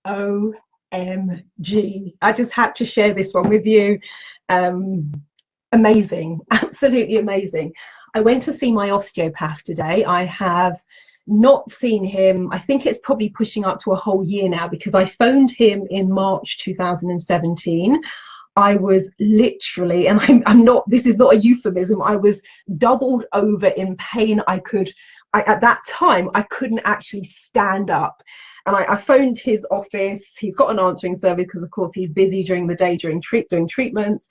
OMG. I just had to share this one with you. Amazing, absolutely amazing. I went to see my osteopath today. I have not seen him, I think it's probably pushing up to a whole year now, because I phoned him in March 2017. I was literally, and I'm not, this is not a euphemism, I was doubled over in pain. At that time, I couldn't actually stand up. And I phoned his office. He's got an answering service because, of course, he's busy during the day doing treatments.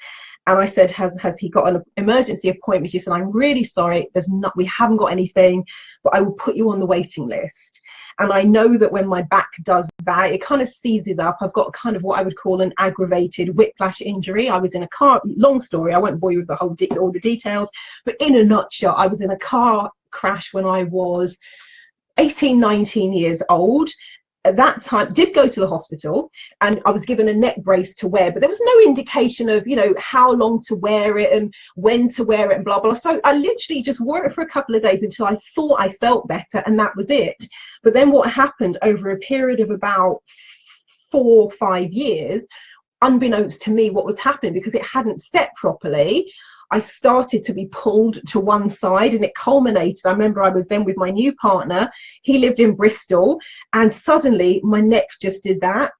And I said, has he got an emergency appointment? He said, I'm really sorry, we haven't got anything, but I will put you on the waiting list. And I know that when my back does that, it kind of seizes up. I've got kind of what I would call an aggravated whiplash injury. I was in a car, long story, I won't bore you with all the details, but in a nutshell, I was in a car crash when I was 18, 19 years old. At that time, did go to the hospital, and I was given a neck brace to wear, but there was no indication of, how long to wear it and when to wear it and blah, blah. So I literally just wore it for a couple of days until I thought I felt better, and that was it. But then what happened over a period of about 4 or 5 years, unbeknownst to me what was happening, because it hadn't set properly, I started to be pulled to one side, and it culminated. I remember I was then with my new partner. He lived in Bristol, and suddenly my neck just did that.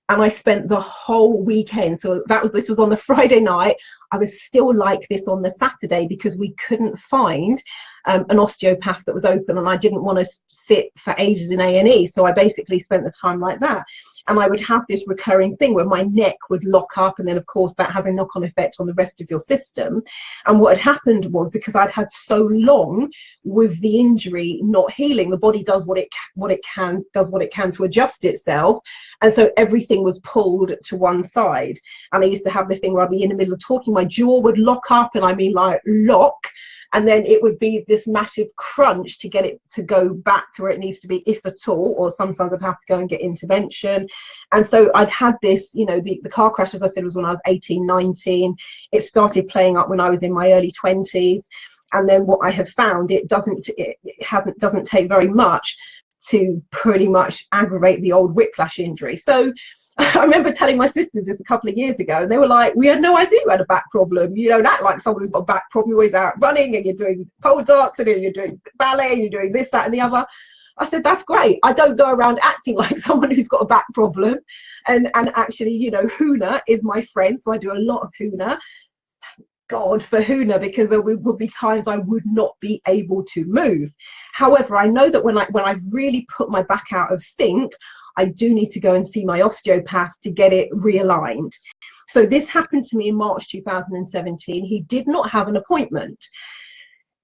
And I spent the whole weekend. So this was on the Friday night. I was still like this on the Saturday because we couldn't find an osteopath that was open, and I didn't want to sit for ages in A&E. So I basically spent the time like that. And I would have this recurring thing where my neck would lock up, and then of course that has a knock-on effect on the rest of your system. And what had happened was, because I'd had so long with the injury not healing, the body does what it can to adjust itself, and so everything was pulled to one side. And I used to have the thing where I'd be in the middle of talking, my jaw would lock up, and I mean like lock, and then it would be this massive crunch to get it to go back to where it needs to be, if at all, or sometimes I'd have to go and get intervention. And so I'd had this, the car crash, as I said, was when I was 18, 19. It started playing up when I was in my early 20s. And then what I have found, it doesn't take very much to pretty much aggravate the old whiplash injury. So I remember telling my sisters this a couple of years ago, and they were like, we had no idea you had a back problem. You don't act like someone who's got a back problem. You're always out running, and you're doing pole dancing, and you're doing ballet, and you're doing this, that, and the other. I said, that's great. I don't go around acting like someone who's got a back problem. And actually, Huna is my friend, so I do a lot of Huna. God for Huna, because there would be times I would not be able to move. However, I know that when I've really put my back out of sync, I do need to go and see my osteopath to get it realigned. So this happened to me in March 2017. He did not have an appointment.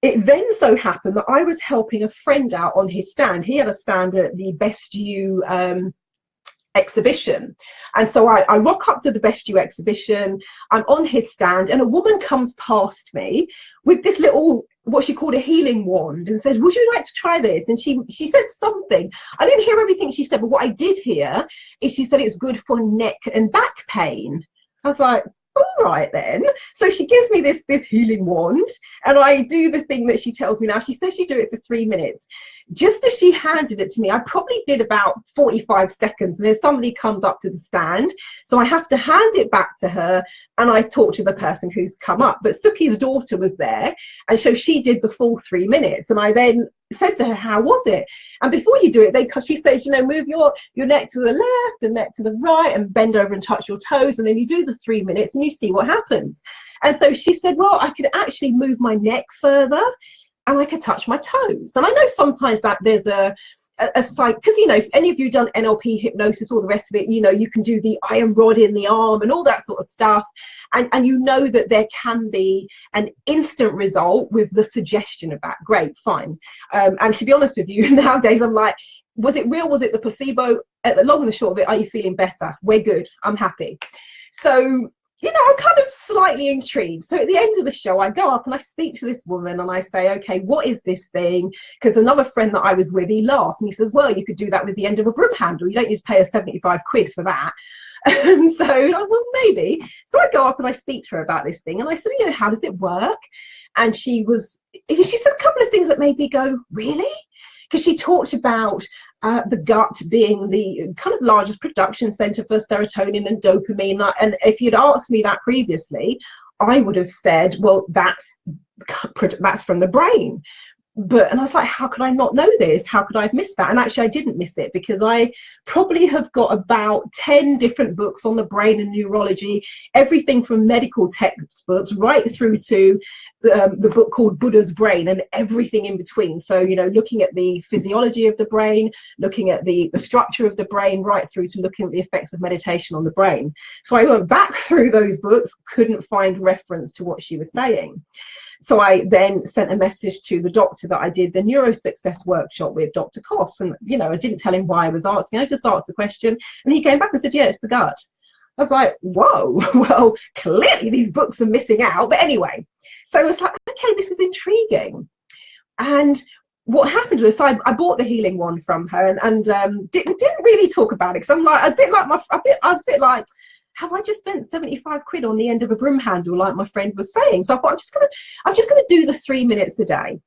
It then so happened that I was helping a friend out on his stand. He had a stand at the Best You exhibition. And so I rock up to the Best You exhibition. I'm on his stand, and a woman comes past me with this little, what she called a healing wand, and says, would you like to try this? And she said something. I didn't hear everything she said, but what I did hear is she said it's good for neck and back pain. I was like, all right then. So she gives me this healing wand, and I do the thing that she tells me now. She says you do it for 3 minutes. Just as she handed it to me, I probably did about 45 seconds, and then somebody comes up to the stand. So I have to hand it back to her, and I talk to the person who's come up. But Suki's daughter was there, and so she did the full 3 minutes. And I then said to her, how was it? And before you do it, she says, move your neck to the left and neck to the right, and bend over and touch your toes, and then you do the 3 minutes and you see what happens. And so she said, well, I could actually move my neck further, and I could touch my toes. And I know sometimes that there's a site, because if any of you done NLP, hypnosis, all the rest of it, you can do the iron rod in the arm and all that sort of stuff, and that there can be an instant result with the suggestion of that. Great, fine. And to be honest with you, nowadays I'm like, was it real? Was it the placebo? At the long and the short of it, are you feeling better? We're good. I'm happy. So I'm kind of slightly intrigued. So at the end of the show, I go up and I speak to this woman, and I say, okay, what is this thing? Because another friend that I was with, he laughed, and he says, well, you could do that with the end of a broom handle. You don't need to pay her 75 quid for that. So I was, well, maybe. So I go up and I speak to her about this thing, and I said, how does it work? And she said a couple of things that made me go, really? because she talked about the gut being the kind of largest production center for serotonin and dopamine. And if you'd asked me that previously, I would have said, well, that's from the brain. And I was like, how could I not know this? How could I have missed that? And actually I didn't miss it, because I probably have got about 10 different books on the brain and neurology, everything from medical textbooks right through to the book called Buddha's Brain, and everything in between. So, you know, looking at the physiology of the brain, looking at the structure of the brain, right through to looking at the effects of meditation on the brain. So I went back through those books, couldn't find reference to what she was saying. So I then sent a message to the doctor that I did the Neuro Success workshop with, Dr. Koss. And, you know, I didn't tell him why I was asking. I just asked the question. And he came back and said, yeah, it's the gut. I was like, whoa, well, clearly these books are missing out. But anyway, so I was like, okay, this is intriguing. And what happened was I bought the healing wand from her and didn't really talk about it, because I'm like, I was a bit like, have I just spent 75 quid on the end of a broom handle, like my friend was saying? So I thought, I'm just gonna do the 3 minutes a day.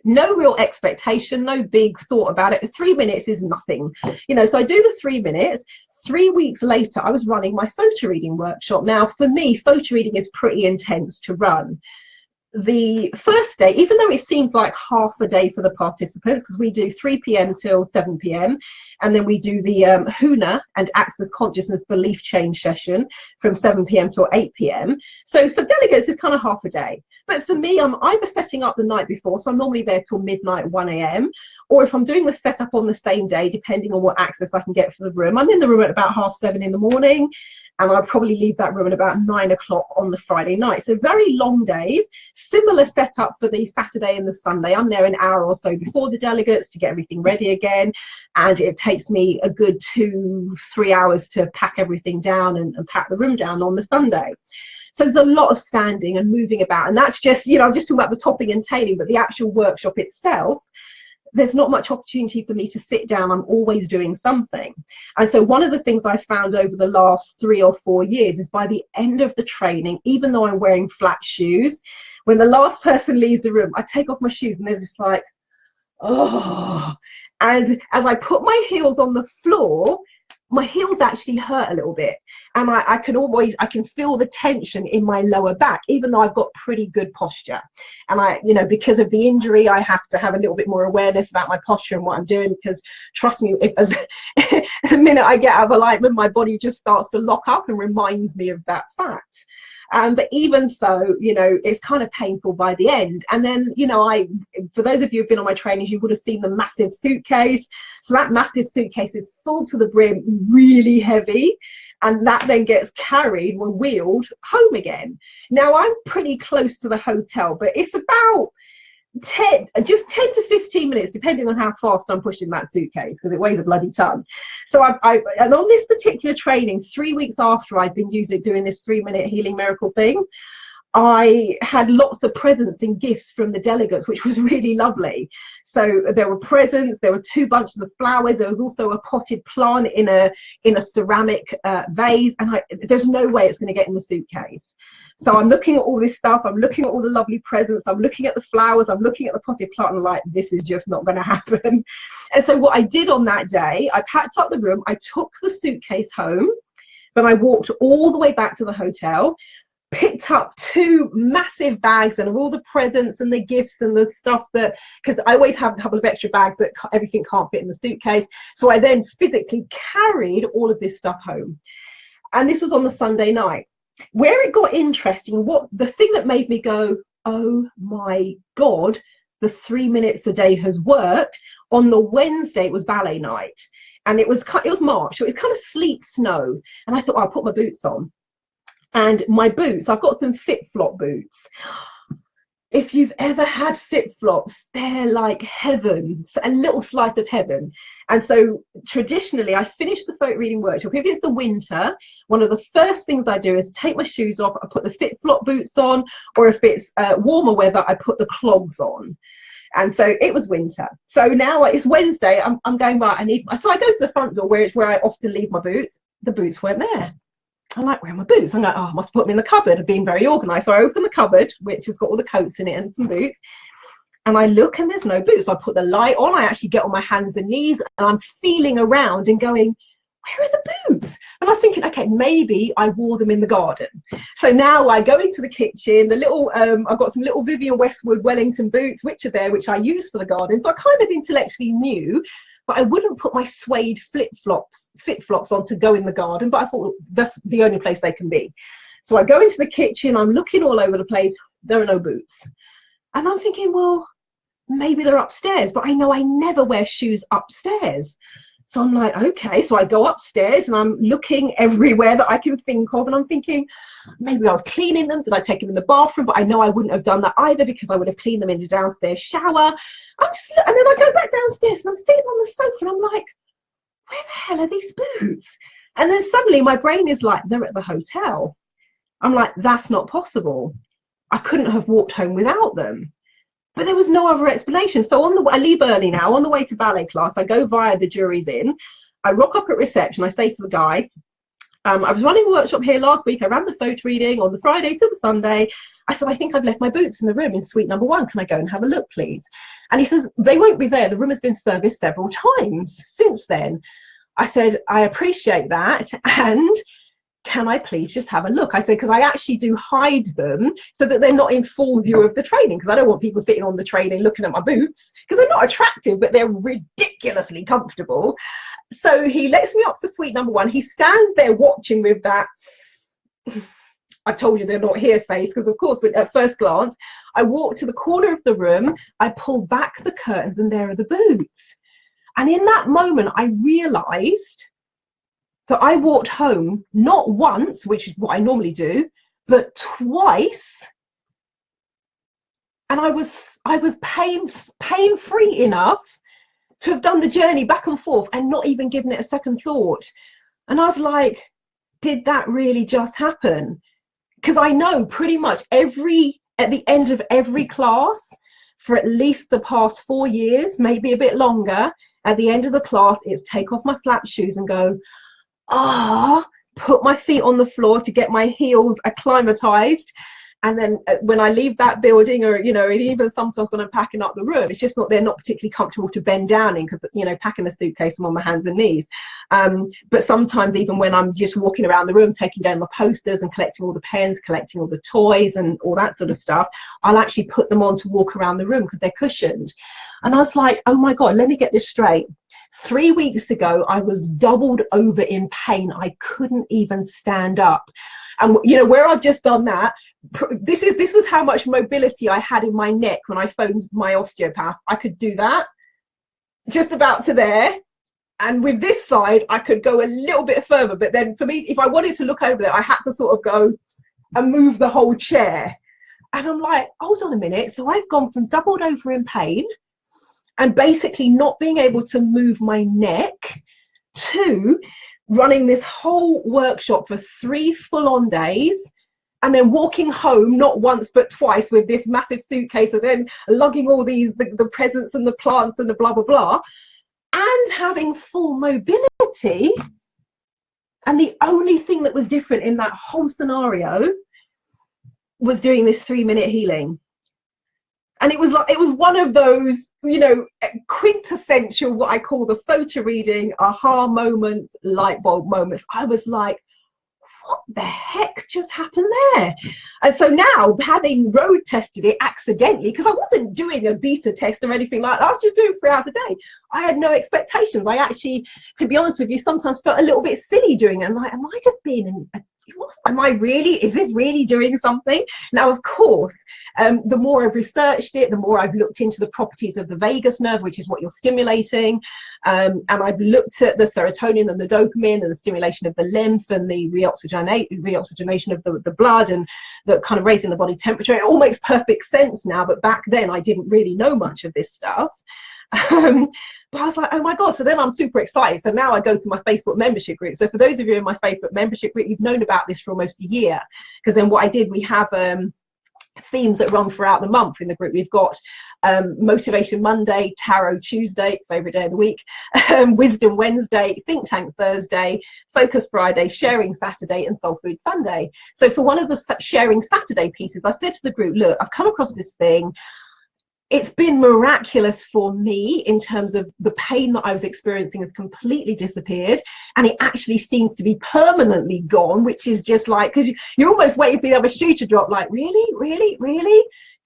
No real expectation, no big thought about it. 3 minutes is nothing, you know. So I do the 3 minutes. 3 weeks later, I was running my photo reading workshop. Now, for me, photo reading is pretty intense to run. The first day, even though it seems like half a day for the participants, because we do 3 p.m. till 7 p.m. and then we do the HUNA and Access Consciousness Belief Change session from 7 p.m. till 8 p.m. So for delegates, it's kind of half a day. But for me, I'm either setting up the night before, so I'm normally there till midnight, 1 a.m. Or if I'm doing the setup on the same day, depending on what access I can get for the room, I'm in the room at about 7:30 in the morning. And I'll probably leave that room at about 9 o'clock on the Friday night. So very long days. Similar setup for the Saturday and the Sunday. I'm there an hour or so before the delegates to get everything ready again. And it takes me a good 2-3 hours to pack everything down and pack the room down on the Sunday. So there's a lot of standing and moving about. And that's just, you know, I'm just talking about the topping and tailing, but the actual workshop itself, there's not much opportunity for me to sit down. I'm always doing something. And so one of the things I found over the last 3 or 4 years is by the end of the training, even though I'm wearing flat shoes, when the last person leaves the room, I take off my shoes and there's this like, oh. And as I put my heels on the floor, my heels actually hurt a little bit. And I can feel the tension in my lower back, even though I've got pretty good posture. And you know, because of the injury, I have to have a little bit more awareness about my posture and what I'm doing, because trust me, the minute I get out of alignment, my body just starts to lock up and reminds me of that fact. But even so, you know, it's kind of painful by the end. And then, you know, for those of you who've been on my trainings, you would have seen the massive suitcase. So that massive suitcase is full to the brim, really heavy. And that then gets carried or wheeled home again. Now, I'm pretty close to the hotel, but it's about 10 to 15 minutes, depending on how fast I'm pushing that suitcase, because it weighs a bloody ton. So and on this particular training, 3 weeks after I'd been doing this 3-minute healing miracle thing, I had lots of presents and gifts from the delegates, which was really lovely. So there were presents, there were 2 bunches of flowers, there was also a potted plant in a ceramic vase, and there's no way it's going to get in the suitcase. So I'm looking at all this stuff, I'm looking at all the lovely presents, I'm looking at the flowers, I'm looking at the potted plant, and I'm like, this is just not going to happen. And so what I did on that day, I packed up the room, I took the suitcase home, but I walked all the way back to the hotel, picked up 2 massive bags and all the presents and the gifts and the stuff because I always have a couple of extra bags that everything can't fit in the suitcase. So I then physically carried all of this stuff home. And this was on the Sunday night. Where it got interesting, the thing that made me go, oh my God, the 3 minutes a day has worked. On the Wednesday, it was ballet night. And it was March, so it was kind of sleet, snow. And I thought, I'll put my boots on. And my boots, I've got some FitFlop boots. If you've ever had FitFlops, they're like heaven, a little slice of heaven. And so traditionally, I finish the photo reading workshop. If it's the winter, one of the first things I do is take my shoes off, I put the FitFlop boots on, or if it's warmer weather, I put the clogs on. And so it was winter. So now it's Wednesday, I'm going, right, so I go to the front door where I often leave my boots. The boots weren't there. I'm like, where are my boots? I'm like, oh, I must put them in the cupboard. I've been very organized. So I open the cupboard, which has got all the coats in it and some boots. And I look and there's no boots. I put the light on. I actually get on my hands and knees and I'm feeling around and going, where are the boots? And I was thinking, okay, maybe I wore them in the garden. So now I go into the kitchen, the little, I've got some little Vivienne Westwood Wellington boots, which are there, which I use for the garden. So I kind of intellectually knew, but I wouldn't put my suede flip-flops on to go in the garden. But I thought that's the only place they can be. So I go into the kitchen, I'm looking all over the place. There are no boots. And I'm thinking, well, maybe they're upstairs, but I know I never wear shoes upstairs. So I'm like, okay, so I go upstairs and I'm looking everywhere that I can think of, and I'm thinking, maybe I was cleaning them. Did I take them in the bathroom? But I know I wouldn't have done that either because I would have cleaned them in the downstairs shower. And then I go back downstairs and I'm sitting on the sofa and I'm like, where the hell are these boots? And then suddenly my brain is like, they're at the hotel. I'm like, that's not possible. I couldn't have walked home without them. But there was no other explanation. So I leave early now. On the way to ballet class, I go via the Jury's Inn. I rock up at reception. I say to the guy, I was running a workshop here last week. I ran the photo reading on the Friday to the Sunday. I said, I think I've left my boots in the room in suite number 1. Can I go and have a look, please? And he says, they won't be there. The room has been serviced several times since then. I said, I appreciate that. And can I please just have a look? I said, because I actually do hide them so that they're not in full view of the training, because I don't want people sitting on the training looking at my boots, because they're not attractive, but they're ridiculously comfortable. So he lets me up to suite number 1. He stands there watching with that, I told you they're not here face, because of course, but at first glance, I walk to the corner of the room, I pull back the curtains, and there are the boots. And in that moment, I realized that I walked home not once, which is what I normally do, but twice. And I was pain-free enough to have done the journey back and forth and not even given it a second thought. And I was like, did that really just happen? Because I know pretty much at the end of every class for at least the past 4 years, maybe a bit longer, at the end of the class, it's take off my flat shoes and go, put my feet on the floor to get my heels acclimatized. And then when I leave that building, or, you know, even sometimes when I'm packing up the room, it's just they're not particularly comfortable to bend down in, because, you know, packing a suitcase, I'm on my hands and knees. But sometimes even when I'm just walking around the room, taking down the posters and collecting all the pens, collecting all the toys and all that sort of stuff, I'll actually put them on to walk around the room because they're cushioned. And I was like, oh my God, let me get this straight. 3 weeks ago, I was doubled over in pain. I couldn't even stand up. And, you know, where I've just done that, this was how much mobility I had in my neck when I phoned my osteopath. I could do that just about to there. And with this side, I could go a little bit further. But then for me, if I wanted to look over there, I had to sort of go and move the whole chair. And I'm like, hold on a minute. So I've gone from doubled over in pain and basically not being able to move my neck to running this whole workshop for 3 full-on days, and then walking home not once but twice with this massive suitcase, and then lugging all these the presents and the plants and the blah blah blah, and having full mobility. And the only thing that was different in that whole scenario was doing this 3-minute healing. And it was one of those, you know, quintessential, what I call the photo reading, aha moments, light bulb moments. I was like, what the heck just happened there? And so now, having road tested it accidentally, because I wasn't doing a beta test or anything like that, I was just doing 3 hours a day. I had no expectations. I actually, to be honest with you, sometimes felt a little bit silly doing it. I'm like, am I just being is this really doing something? Now, of course, the more I've researched it, the more I've looked into the properties of the vagus nerve, which is what you're stimulating. And I've looked at the serotonin and the dopamine and the stimulation of the lymph and the reoxygenation of the blood and the kind of raising the body temperature. It all makes perfect sense now, but back then I didn't really know much of this stuff. But I was like, oh my God. So then I'm super excited. So now I go to my Facebook membership group. So for those of you in my Facebook membership group, you've known about this for almost a year. Because then what I did, we have themes that run throughout the month in the group. We've got Motivation Monday, Tarot Tuesday, favorite day of the week, Wisdom Wednesday, Think Tank Thursday, Focus Friday, Sharing Saturday, and Soul Food Sunday. So for one of the Sharing Saturday pieces, I said to the group, look, I've come across this thing. it's been miraculous for me in terms of the pain that I was experiencing has completely disappeared, and it actually seems to be permanently gone, which is just like, because you're almost waiting for the other shoe to drop, like, really,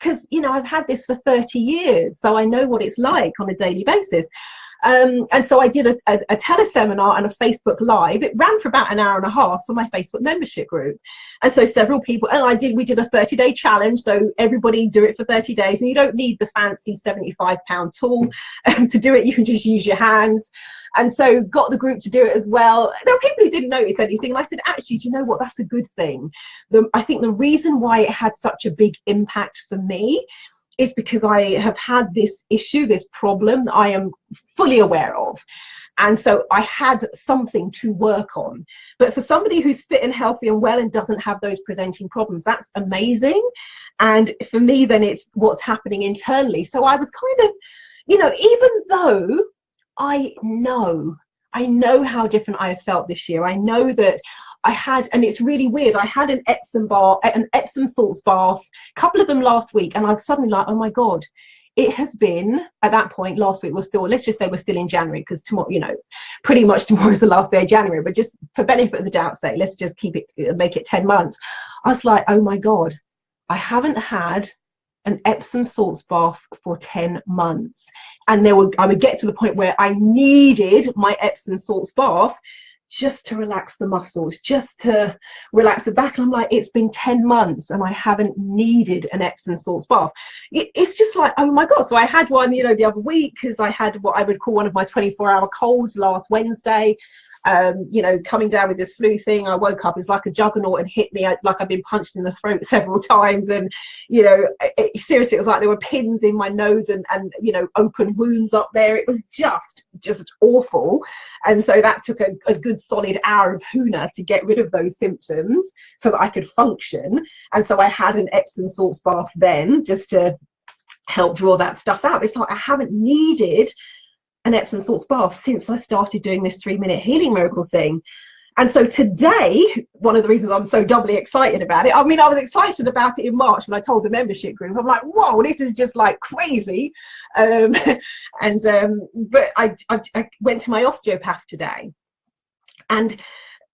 because you know, I've had this for 30 years, so I know what it's like on a daily basis. And so I did a teleseminar and a Facebook Live. It ran for about an hour and a half for my Facebook membership group. And so several people, and we did a 30-day challenge. So everybody do it for 30 days. And you don't need the fancy £75 tool to do it. You can just use your hands. And so got the group to do it as well. There were people who didn't notice anything. And I said, actually, do you know what? That's a good thing. I think the reason why it had such a big impact for me is because I have had this issue, this problem that I am fully aware of. And so I had something to work on. But for somebody who's fit and healthy and well and doesn't have those presenting problems, that's amazing. And for me, then it's what's happening internally. So I was kind of, you know, even though I know how different I have felt this year, I know that I had, and it's really weird, I had an Epsom salts bath, a couple of them last week, and I was suddenly like, oh my God, it has been, at that point, last week, let's just say we're still in January, because tomorrow, you know, pretty much tomorrow is the last day of January, but just for benefit of the doubt's sake, let's just make it 10 months. I was like, oh my God, I haven't had an Epsom salts bath for 10 months. And I would get to the point where I needed my Epsom salts bath just to relax the muscles, just to relax the back. And I'm like, it's been 10 months and I haven't needed an Epsom salts bath. It's just like, oh my God. So I had one, you know, the other week, because I had what I would call one of my 24-hour colds last Wednesday. You know, coming down with this flu thing, I woke up, it's like a juggernaut and hit me like I've been punched in the throat several times. And, you know, seriously, it was like there were pins in my nose and you know, open wounds up there. It was just awful. And so that took a good solid hour of Huna to get rid of those symptoms so that I could function. And so I had an Epsom salts bath then, just to help draw that stuff out. It's like I haven't needed an Epsom salts bath since I started doing this 3-minute healing miracle thing. And so today, one of the reasons I'm so doubly excited about it, I mean, I was excited about it in March when I told the membership group. I'm like, whoa, this is just like crazy. But I went to my osteopath today, and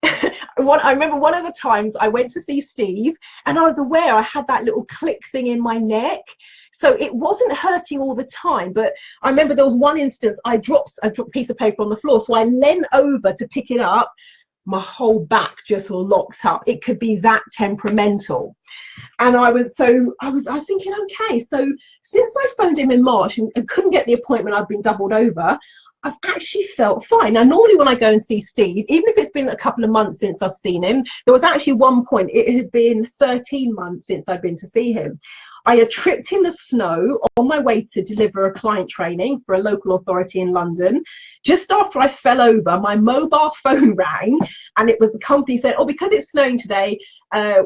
I remember one of the times I went to see Steve, and I was aware I had that little click thing in my neck. So it wasn't hurting all the time, but I remember there was one instance I dropped a piece of paper on the floor. So I leaned over to pick it up. My whole back just locked up. It could be that temperamental. And I was thinking, okay, so since I phoned him in March and couldn't get the appointment, I've been doubled over, I've actually felt fine. Now, normally when I go and see Steve, even if it's been a couple of months since I've seen him, there was actually one point, it had been 13 months since I'd been to see him. I had tripped in the snow on my way to deliver a client training for a local authority in London. Just after I fell over, my mobile phone rang, and it was the company said, oh, because it's snowing today,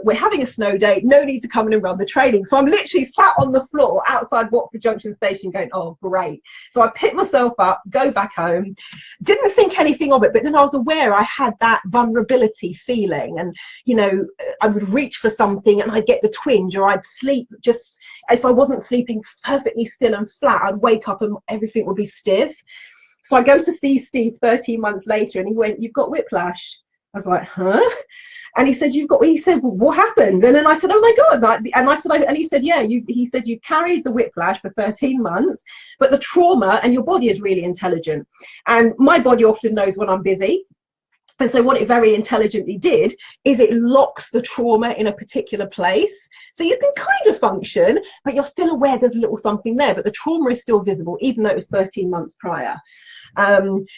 we're having a snow day, no need to come in and run the training. So I'm literally sat on the floor outside Watford Junction Station going, oh, great. So I picked myself up, go back home, didn't think anything of it, but then I was aware I had that vulnerability feeling, and, you know, I would reach for something and I'd get the twinge, or I'd sleep just, if I wasn't sleeping perfectly still and flat, I'd wake up and everything would be stiff. So I go to see Steve 13 months later, and he went, you've got whiplash. I was like, huh? And he said, well, what happened? And then I said, oh my God. And he said, yeah, he said, you carried the whiplash for 13 months, but the trauma, and your body is really intelligent. And my body often knows when I'm busy. And so what it very intelligently did is it locks the trauma in a particular place. So you can kind of function, but you're still aware there's a little something there, but the trauma is still visible, even though it was 13 months prior.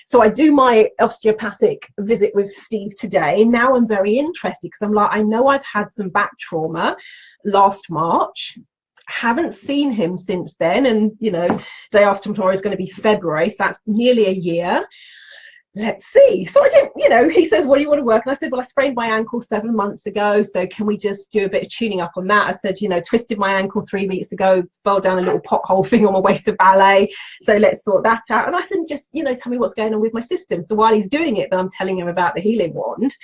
So I do my osteopathic visit with Steve today. Now I'm very interested, because I'm like, I know I've had some back trauma last March. Haven't seen him since then. And, you know, day after tomorrow is going to be February. So that's nearly a year. Let's see. So I didn't, you know, he says, what do you want to work? And I said, well, I sprained my ankle 7 months ago, so can we just do a bit of tuning up on that? I said, you know, twisted my ankle 3 weeks ago, fell down a little pothole thing on my way to ballet, so let's sort that out. And I said, just, you know, tell me what's going on with my system. So while he's doing it, I'm telling him about the healing wand.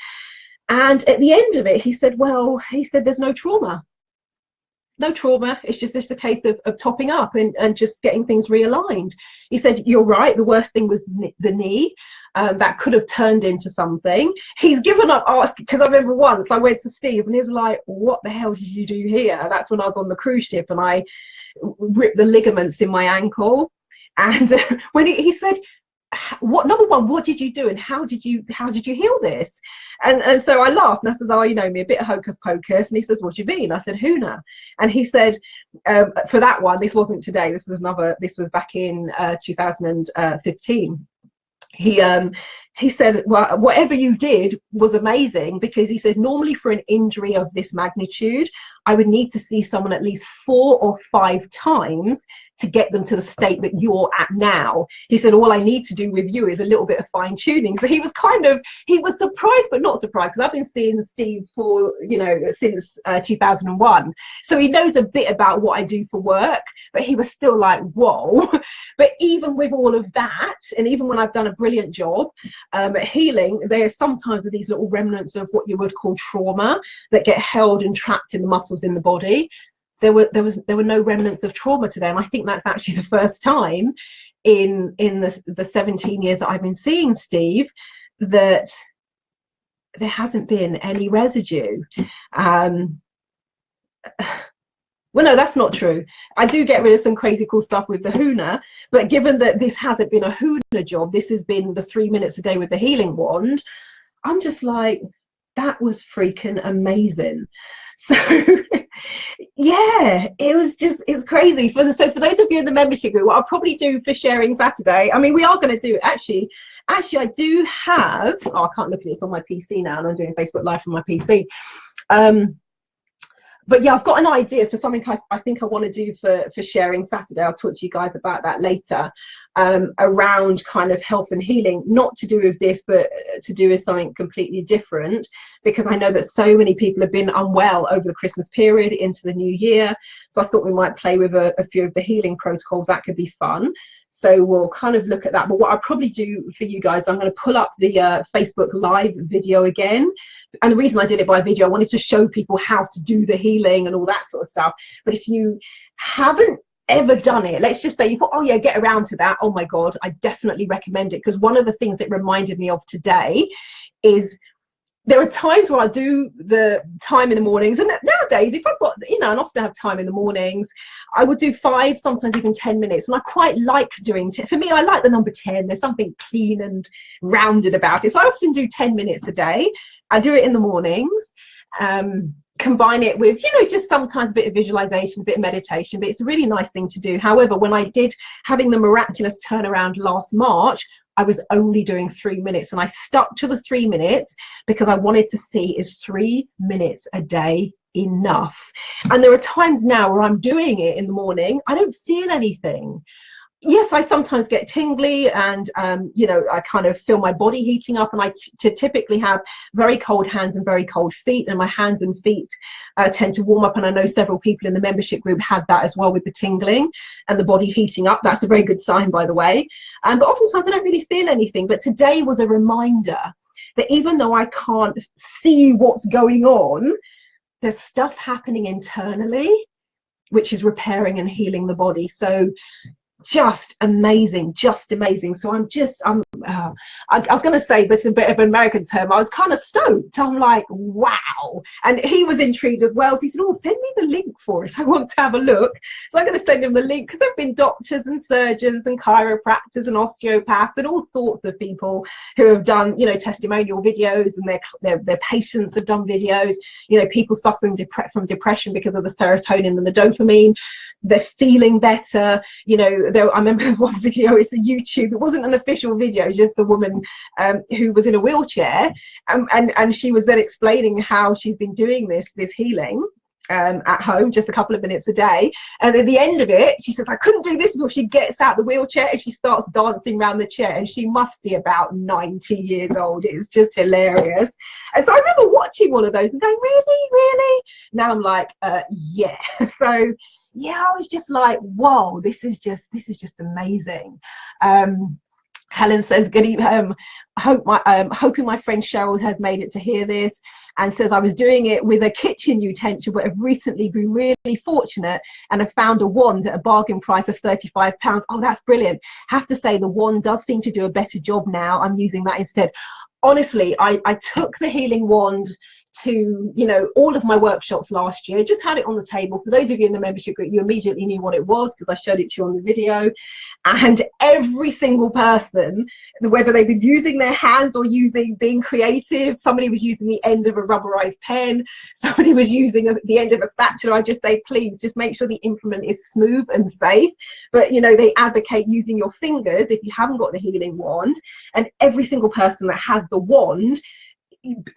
And at the end of it, he said, well, there's no trauma. no trauma. It's just a case of topping up and just getting things realigned. He said, you're right, the worst thing was the knee. That could have turned into something. He's given up asking, because I remember once I went to Steve and he's like, what the hell did you do here? That's when I was on the cruise ship and I ripped the ligaments in my ankle. And when he said, what, number one, what did you do and how did you heal this? And so I laughed and I said, oh, you know me, a bit of hocus pocus. And he says, what do you mean? I said, HUNA. And he said, for that one, this wasn't today, this was back in 2015. He said, well, whatever you did was amazing, because he said, normally for an injury of this magnitude, I would need to see someone at least 4 or 5 times to get them to the state that you're at now. He said, all I need to do with you is a little bit of fine tuning. So he was surprised, but not surprised, because I've been seeing Steve for, since 2001. So he knows a bit about what I do for work, but he was still like, whoa. But even with all of that, and even when I've done a brilliant job at healing, there are sometimes these little remnants of what you would call trauma that get held and trapped in the muscles in the body. There were no remnants of trauma today, and I think that's actually the first time in the 17 years that I've been seeing Steve that there hasn't been any residue. Well, no, that's not true. I do get rid of some crazy cool stuff with the HUNA, but given that this hasn't been a HUNA job, this has been the 3 minutes a day with the healing wand, I'm just like, that was freaking amazing. So yeah, it's crazy. So for those of you in the membership group, what I'll probably do for Sharing Saturday, I mean, we are going to do it actually I do have, I can't look at it, it's on my PC now and I'm doing Facebook Live from my PC. But yeah, I've got an idea for something I think I want to do for Sharing Saturday. I'll talk to you guys about that later, around kind of health and healing, not to do with this, but to do with something completely different, because I know that so many people have been unwell over the Christmas period into the new year. So I thought we might play with a few of the healing protocols. That could be fun. So we'll kind of look at that. But what I'll probably do for you guys, I'm going to pull up the Facebook Live video again. And the reason I did it by video, I wanted to show people how to do the healing and all that sort of stuff. But if you haven't ever done it, let's just say you thought, oh yeah, get around to that, oh my God, I definitely recommend it. Because one of the things it reminded me of today is there are times where I do the time in the mornings, and nowadays if I've got, and often have time in the mornings, I would do 5, sometimes even 10 minutes, and I quite like doing, for me, I like the number 10. There's something clean and rounded about it. So I often do 10 minutes a day. I do it in the mornings, combine it with, just sometimes a bit of visualization, a bit of meditation, but it's a really nice thing to do. However, when I did having the miraculous turnaround last March, I was only doing 3 minutes, and I stuck to the 3 minutes because I wanted to see, is 3 minutes a day enough? And there are times now where I'm doing it in the morning, I don't feel anything. Yes, I sometimes get tingly, and I kind of feel my body heating up, and I typically have very cold hands and very cold feet, and my hands and feet tend to warm up. And I know several people in the membership group had that as well, with the tingling and the body heating up. That's a very good sign, by the way. But oftentimes I don't really feel anything. But today was a reminder that even though I can't see what's going on, there's stuff happening internally which is repairing and healing the body. So just amazing. So I was going to say, this is a bit of an American term, I was kind of stoked. I'm like, wow. And he was intrigued as well, so he said, oh, send me the link for it, I want to have a look. So I'm going to send him the link, because there have been doctors and surgeons and chiropractors and osteopaths and all sorts of people who have done testimonial videos, and their patients have done videos, people suffering from depression because of the serotonin and the dopamine. They're feeling better. I remember one video, it's a YouTube, it wasn't an official video, it was just a woman who was in a wheelchair, and she was then explaining how she's been doing this healing at home, just a couple of minutes a day. And at the end of it, she says, I couldn't do this before. She gets out the wheelchair and she starts dancing around the chair, and she must be about 90 years old. It's just hilarious. And so I remember watching one of those and going, really? Now I'm like, yeah. So yeah, I was just like, whoa, this is just amazing. Helen says, good evening. Hoping my friend Cheryl has made it to hear this, and says, I was doing it with a kitchen utensil, but have recently been really fortunate and have found a wand at a bargain price of £35. Oh, that's brilliant. Have to say the wand does seem to do a better job now. I'm using that instead. Honestly, I took the healing wand to, you know, all of my workshops last year, just had it on the table. For those of you in the membership group, you immediately knew what it was because I showed it to you on the video. And every single person, whether they've been using their hands or being creative, somebody was using the end of a rubberized pen, somebody was using the end of a spatula. I just say, please just make sure the implement is smooth and safe. But, you know, they advocate using your fingers if you haven't got the healing wand. And every single person that has the wand,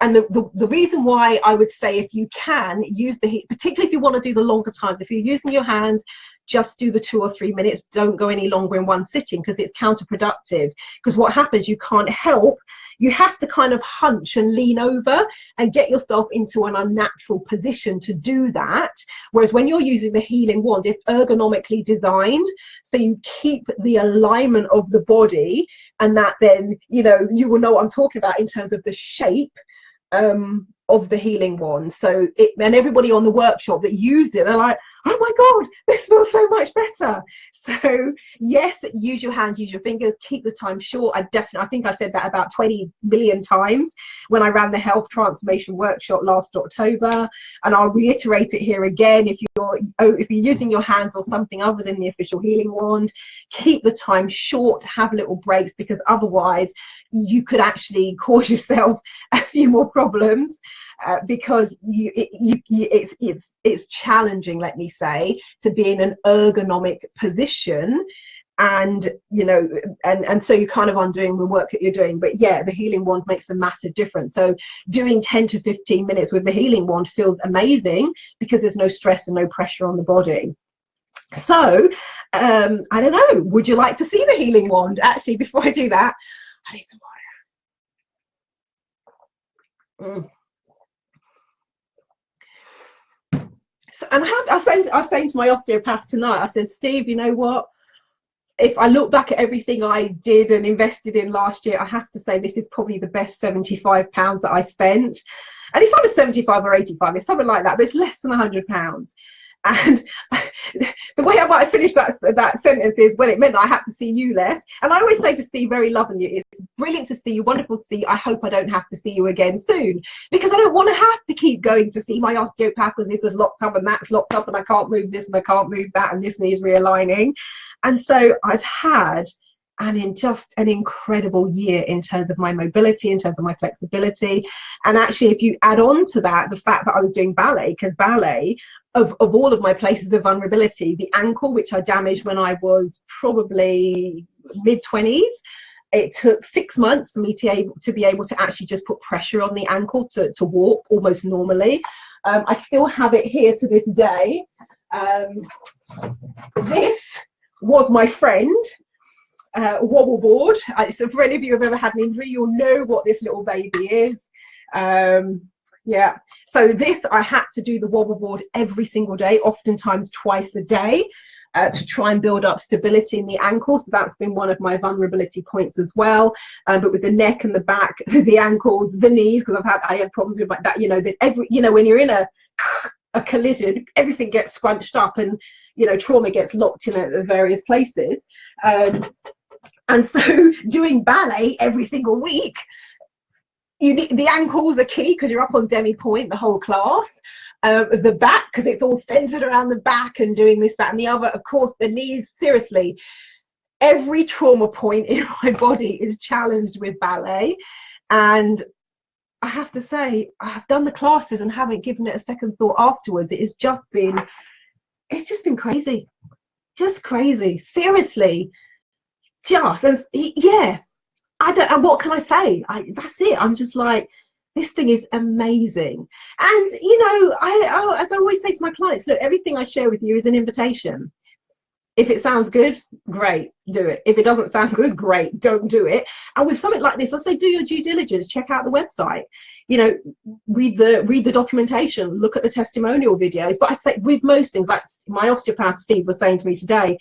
and the reason why I would say, if you can use particularly if you want to do the longer times, if you're using your hands, just do the 2 or 3 minutes. Don't go any longer in one sitting because it's counterproductive. Because what happens, you can't help, you have to kind of hunch and lean over and get yourself into an unnatural position to do that. Whereas when you're using the healing wand, it's ergonomically designed, so you keep the alignment of the body, and that then, you know, you will know what I'm talking about in terms of the shape of the healing wand. So and everybody on the workshop that used it, they're like, oh my god, this feels so much better. So yes, use your hands, use your fingers, keep the time short. I think I said that about 20 million times when I ran the health transformation workshop last October, and I'll reiterate it here again. If you're using your hands or something other than the official healing wand, keep the time short, have little breaks, because otherwise you could actually cause yourself a few more problems. Because it's challenging, let me say, to be in an ergonomic position, and you know, and so you're kind of undoing the work that you're doing. But yeah, the healing wand makes a massive difference. So doing 10 to 15 minutes with the healing wand feels amazing because there's no stress and no pressure on the body. So I don't know, would you like to see the healing wand? Actually, before I do that, I need some water. So, and I was saying to my osteopath tonight, I said, Steve, you know what? If I look back at everything I did and invested in last year, I have to say this is probably the best £75 that I spent. And it's either 75 or 85, it's something like that, but it's less than £100. And the way I might have finished that sentence is, well, it meant I had to see you less. And I always say to Steve very lovingly, it's brilliant to see you, wonderful to see you. I hope I don't have to see you again soon, because I don't want to have to keep going to see my osteopath because this is locked up and that's locked up and I can't move this and I can't move that and this needs realigning. And so I've had just an incredible year in terms of my mobility, in terms of my flexibility. And actually, if you add on to that the fact that I was doing ballet, because ballet, of all of my places of vulnerability, the ankle, which I damaged when I was probably mid-20s, it took 6 months for me to be able to actually just put pressure on the ankle to walk almost normally. I still have it here to this day. This was my friend wobble board. So for any of you who have ever had an injury, you'll know what this little baby is. Yeah, so this, I had to do the wobble board every single day, oftentimes twice a day, to try and build up stability in the ankle. So that's been one of my vulnerability points as well. But with the neck and the back, the ankles, the knees, because I had problems with that. You know, that when you're in a collision, everything gets scrunched up, and you know, trauma gets locked in at various places. And so doing ballet every single week, the ankles are key because you're up on demi point the whole class. The back, because it's all centered around the back and doing this, that and the other. Of course, the knees, seriously, every trauma point in my body is challenged with ballet. And I have to say, I've done the classes and haven't given it a second thought afterwards. It's just been crazy, just crazy, seriously. Yeah, I don't, and what can I say? That's it. I'm just like, this thing is amazing. And you know, as I always say to my clients, look, everything I share with you is an invitation. If it sounds good, great, do it. If it doesn't sound good, great, don't do it. And with something like this, I say, do your due diligence, check out the website, you know, read the documentation, look at the testimonial videos. But I say with most things, like my osteopath Steve was saying to me today,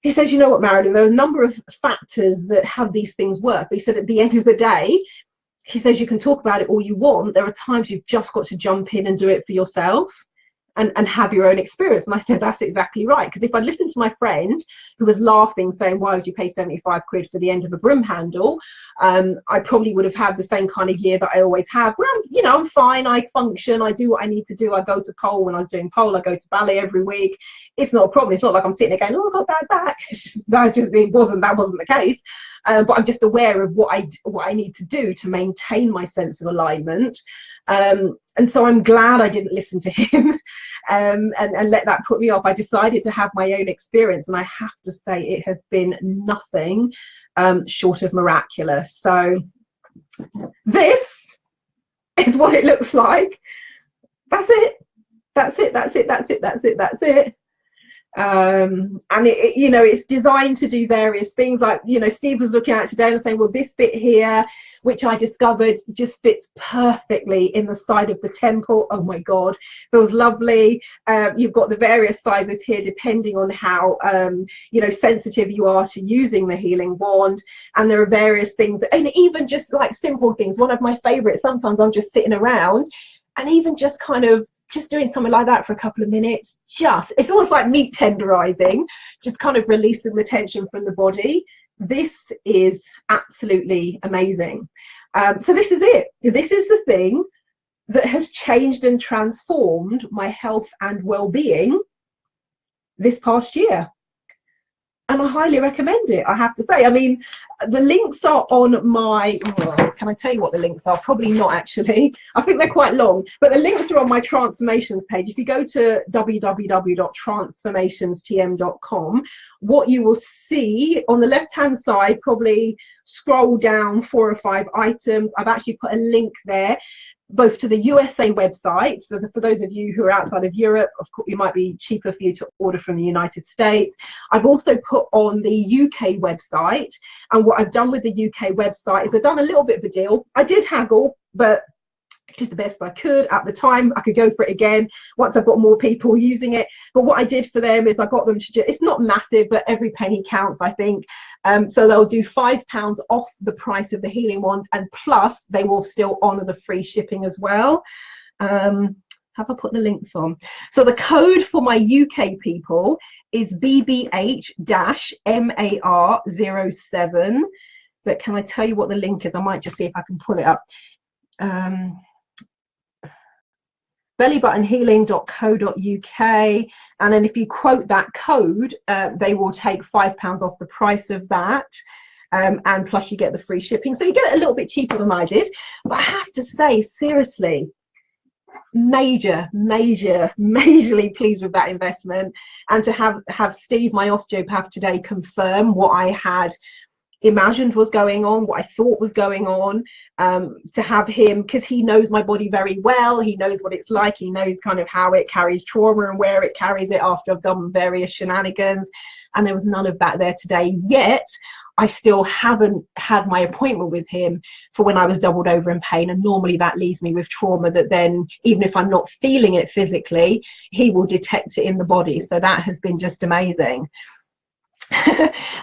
he says, you know what, Marilyn, there are a number of factors that have these things work. But he said, at the end of the day, he says, you can talk about it all you want. There are times you've just got to jump in and do it for yourself and have your own experience. And I said, that's exactly right. Because if I listened to my friend who was laughing, saying, why would you pay 75 quid for the end of a broom handle? I probably would have had the same kind of year that I always have, where I'm, you know, I'm fine, I function, I do what I need to do. I go to pole when I was doing pole, I go to ballet every week. It's not a problem. It's not like I'm sitting there going, oh, I've got a bad back. It's just, that wasn't the case. But I'm just aware of what I need to do to maintain my sense of alignment. And so I'm glad I didn't listen to him and let that put me off. I decided to have my own experience, and I have to say it has been nothing short of miraculous. So this is what it looks like. That's it. That's it. That's it. That's it. That's it. That's it. And it, you know, it's designed to do various things, like, you know, Steve was looking at it today and saying, well, this bit here, which I discovered just fits perfectly in the side of the temple. Oh my god, feels lovely. You've got the various sizes here depending on how you know, sensitive you are to using the healing wand. And there are various things, and even just like simple things. One of my favorites, sometimes I'm just sitting around and even just kind of just doing something like that for a couple of minutes, it's almost like meat tenderizing, just kind of releasing the tension from the body. This is absolutely amazing. So this is it. This is the thing that has changed and transformed my health and well-being this past year. And I highly recommend it, I have to say. I mean, the links are on my, can I tell you what the links are? Probably not, actually. I think they're quite long, but the links are on my transformations page. If you go to www.transformationstm.com, what you will see on the left-hand side, probably scroll down 4 or 5 items. I've actually put a link there, both to the USA website, so for those of you who are outside of Europe, of course, it might be cheaper for you to order from the United States. I've also put on the UK website, and what I've done with the UK website is I've done a little bit of a deal. I did haggle, but it is the best I could at the time. I could go for it again once I've got more people using it. But what I did for them is I got them to, it's not massive, but every penny counts, I think. So they'll do £5 off the price of the healing wand, and plus they will still honor the free shipping as well. Have I put the links on? So the code for my UK people is BBH-MAR07. But can I tell you what the link is? I might just see if I can pull it up. Bellybuttonhealing.co.uk, and then if you quote that code, they will take £5 off the price of that, and plus you get the free shipping, so you get it a little bit cheaper than I did. But I have to say, seriously, majorly pleased with that investment. And to have Steve, my osteopath, today confirm what I had imagined was going on, what I thought was going on, to have him, because he knows my body very well, he knows what it's like, he knows kind of how it carries trauma and where it carries it after I've done various shenanigans, and there was none of that there today. Yet I still haven't had my appointment with him for when I was doubled over in pain, and normally that leaves me with trauma that then, even if I'm not feeling it physically, he will detect it in the body. So that has been just amazing.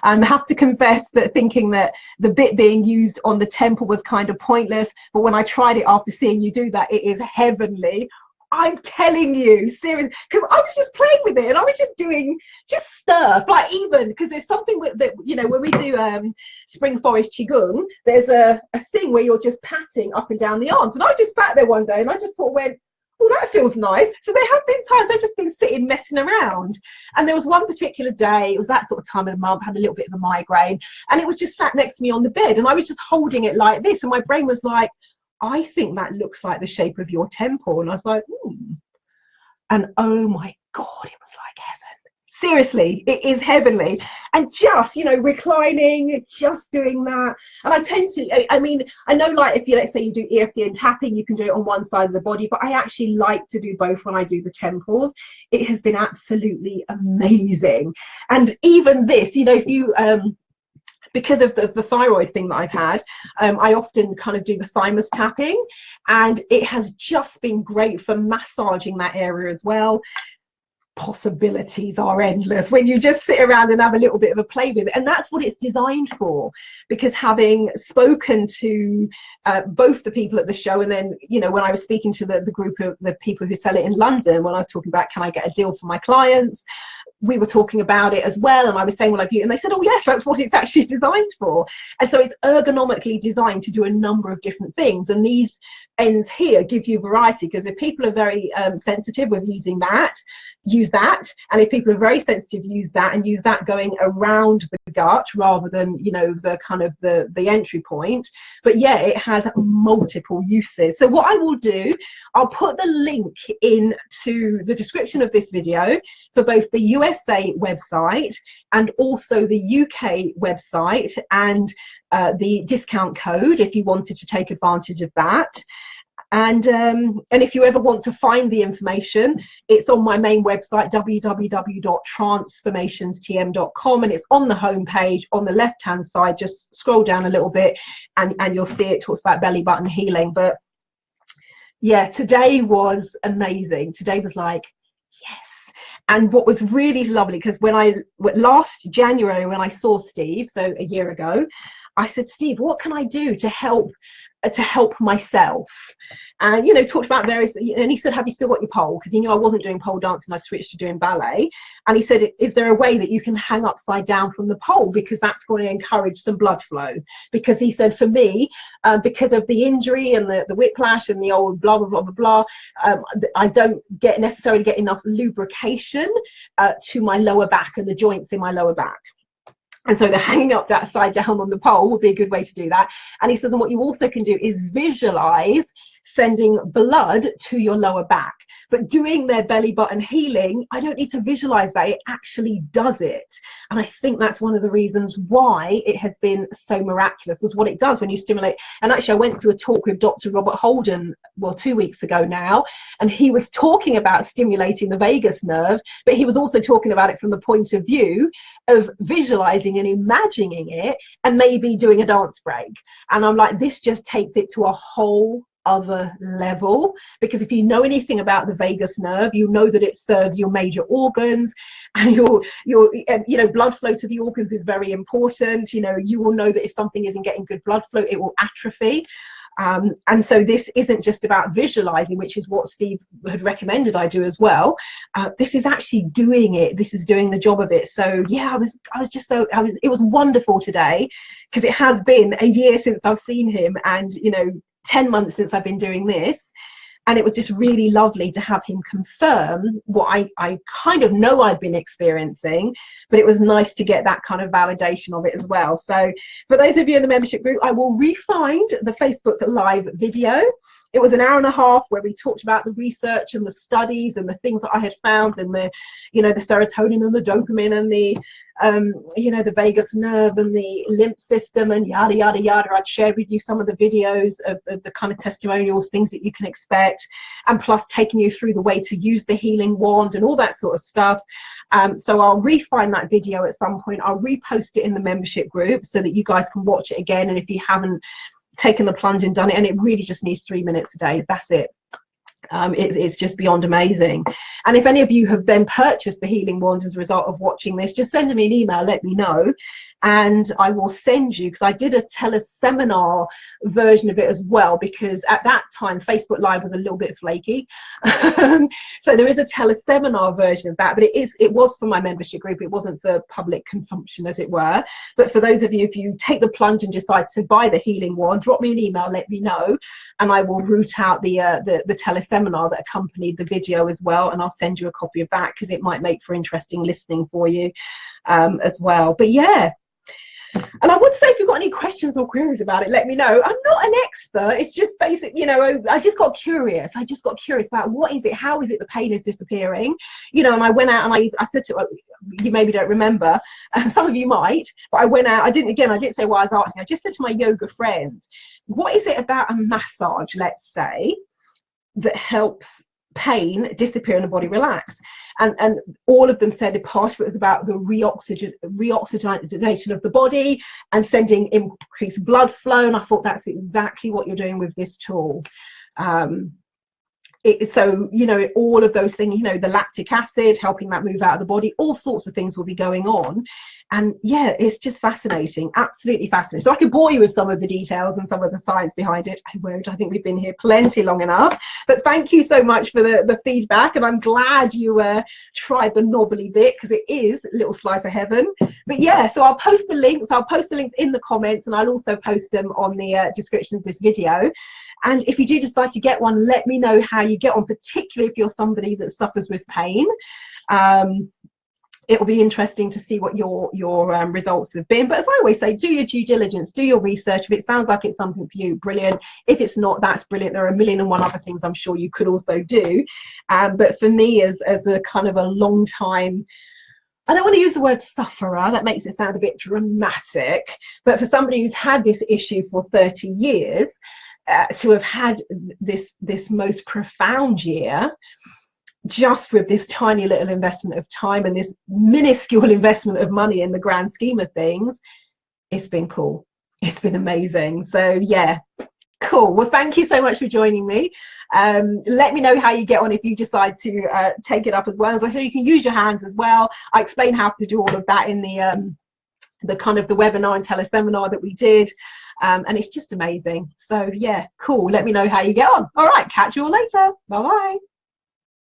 I have to confess that thinking that the bit being used on the temple was kind of pointless, but when I tried it after seeing you do that, it is heavenly. I'm telling you, seriously, because I was just playing with it and I was just doing stuff, like, even because there's something with that, you know, when we do spring forest qigong, there's a thing where you're just patting up and down the arms, and I just sat there one day and I just sort of went, oh, that feels nice. So there have been times I've just been sitting messing around, and there was one particular day, it was that sort of time of the month, I had a little bit of a migraine, and it was just sat next to me on the bed, and I was just holding it like this, and my brain was like, I think that looks like the shape of your temple. And I was like, and oh my god, it was like heaven. Seriously, it is heavenly. And just, you know, reclining, just doing that. And I tend to, I mean, I know, like, if you, let's say you do EFT and tapping, you can do it on one side of the body, but I actually like to do both when I do the temples. It has been absolutely amazing. And even this, you know, if you because of the thyroid thing that I've had, I often kind of do the thymus tapping, and it has just been great for massaging that area as well. possibilities are endless when you just sit around and have a little bit of a play with it. And that's what it's designed for, because having spoken to both the people at the show, and then, you know, when I was speaking to the group of the people who sell it in London, when I was talking about, can I get a deal for my clients, we were talking about it as well, and I was saying, well, and they said, oh yes, that's what it's actually designed for. And so it's ergonomically designed to do a number of different things, and these ends here give you variety, because if people are very sensitive with using that, use that, and if people are very sensitive, use that, and use that going around the gut rather than, you know, the kind of the entry point. But yeah, it has multiple uses. So what I will do, I'll put the link into the description of this video for both the USA website and also the UK website, and the discount code if you wanted to take advantage of that. And if you ever want to find the information, it's on my main website, www.transformationstm.com, and it's on the home page on the left hand side. Just scroll down a little bit and you'll see it talks about belly button healing. But yeah, today was amazing. Today was like, yes. And what was really lovely, because last January when I saw Steve, so a year ago, I said, Steve, what can I do to help myself? And, you know, talked about various, and he said, have you still got your pole? Because he knew I wasn't doing pole dancing, I switched to doing ballet. And he said, is there a way that you can hang upside down from the pole, because that's going to encourage some blood flow? Because he said, for me, because of the injury and the whiplash and the old blah blah blah blah blah, I don't necessarily get enough lubrication to my lower back and the joints in my lower back. And so the hanging up that side down on the pole would be a good way to do that. And he says, and what you also can do is visualize sending blood to your lower back. But doing their belly button healing, I don't need to visualize that, it actually does it. And I think that's one of the reasons why it has been so miraculous, was what it does when you stimulate. And actually I went to a talk with Dr. Robert Holden, well, 2 weeks ago now, and he was talking about stimulating the vagus nerve, but he was also talking about it from the point of view of visualizing and imagining it and maybe doing a dance break. And I'm like, this just takes it to a whole other level, because if you know anything about the vagus nerve, you know that it serves your major organs, and your you know, blood flow to the organs is very important. You know, you will know that if something isn't getting good blood flow, it will atrophy. And so this isn't just about visualizing, which is what Steve had recommended I do as well. This is actually doing it. This is doing the job of it. So yeah, it was wonderful today, because it has been a year since I've seen him, and, you know, 10 months since I've been doing this. And it was just really lovely to have him confirm what I kind of know I'd been experiencing, but it was nice to get that kind of validation of it as well. So for those of you in the membership group, I will re-find the Facebook Live video. It was an hour and a half where we talked about the research and the studies and the things that I had found, and the, you know, the serotonin and the dopamine and the, you know, the vagus nerve and the lymph system and yada, yada, yada. I'd shared with you some of the videos of the kind of testimonials, things that you can expect, and plus taking you through the way to use the healing wand and all that sort of stuff. So I'll re-find that video at some point. I'll repost it in the membership group so that you guys can watch it again. And if you haven't taken the plunge and done it, and it really just needs 3 minutes a day, that's it. It's just beyond amazing. And if any of you have then purchased the healing wand as a result of watching this, just send me an email, let me know, and I will send you, because I did a teleseminar version of it as well, because at that time Facebook Live was a little bit flaky. So there is a teleseminar version of that, but it was for my membership group. It wasn't for public consumption, as it were. But for those of you, if you take the plunge and decide to buy the healing wand, drop me an email, let me know, and I will route out the teleseminar that accompanied the video as well, and I'll send you a copy of that, because it might make for interesting listening for you as well. But yeah, and I would say, if you've got any questions or queries about it, let me know. I'm not an expert, it's just basic, you know, I just got curious about what is it, how is it the pain is disappearing, you know. And I went out and I said to, you maybe don't remember, some of you might, but I went out, I didn't say why I was asking, I just said to my yoga friends, what is it about a massage, let's say, that helps pain disappear and the body relax? And all of them said a part of it was about the reoxygenation of the body and sending increased blood flow. And I thought that's exactly what you're doing with this tool. So, you know, all of those things, you know, the lactic acid, helping that move out of the body, all sorts of things will be going on. And yeah, it's just fascinating, absolutely fascinating. So I could bore you with some of the details and some of the science behind it. I won't. I think we've been here plenty long enough. But thank you so much for the feedback. And I'm glad you tried the knobbly bit, because it is a little slice of heaven. But yeah, so I'll post the links. I'll post the links in the comments, and I'll also post them on the description of this video. And if you do decide to get one, let me know how you get on, particularly if you're somebody that suffers with pain. It will be interesting to see what your results have been. But as I always say, do your due diligence, do your research. If it sounds like it's something for you, brilliant. If it's not, that's brilliant. There are a million and one other things I'm sure you could also do. But for me, as a kind of a long time, I don't want to use the word sufferer, that makes it sound a bit dramatic, but for somebody who's had this issue for 30 years, to have had this most profound year, just with this tiny little investment of time and this minuscule investment of money in the grand scheme of things, it's been cool. It's been amazing. So yeah, cool. Well, thank you so much for joining me. Let me know how you get on if you decide to take it up as well. As I said, you can use your hands as well. I explain how to do all of that in the kind of the webinar and teleseminar that we did. And it's just amazing. So yeah, cool. Let me know how you get on. All right, catch you all later. Bye bye.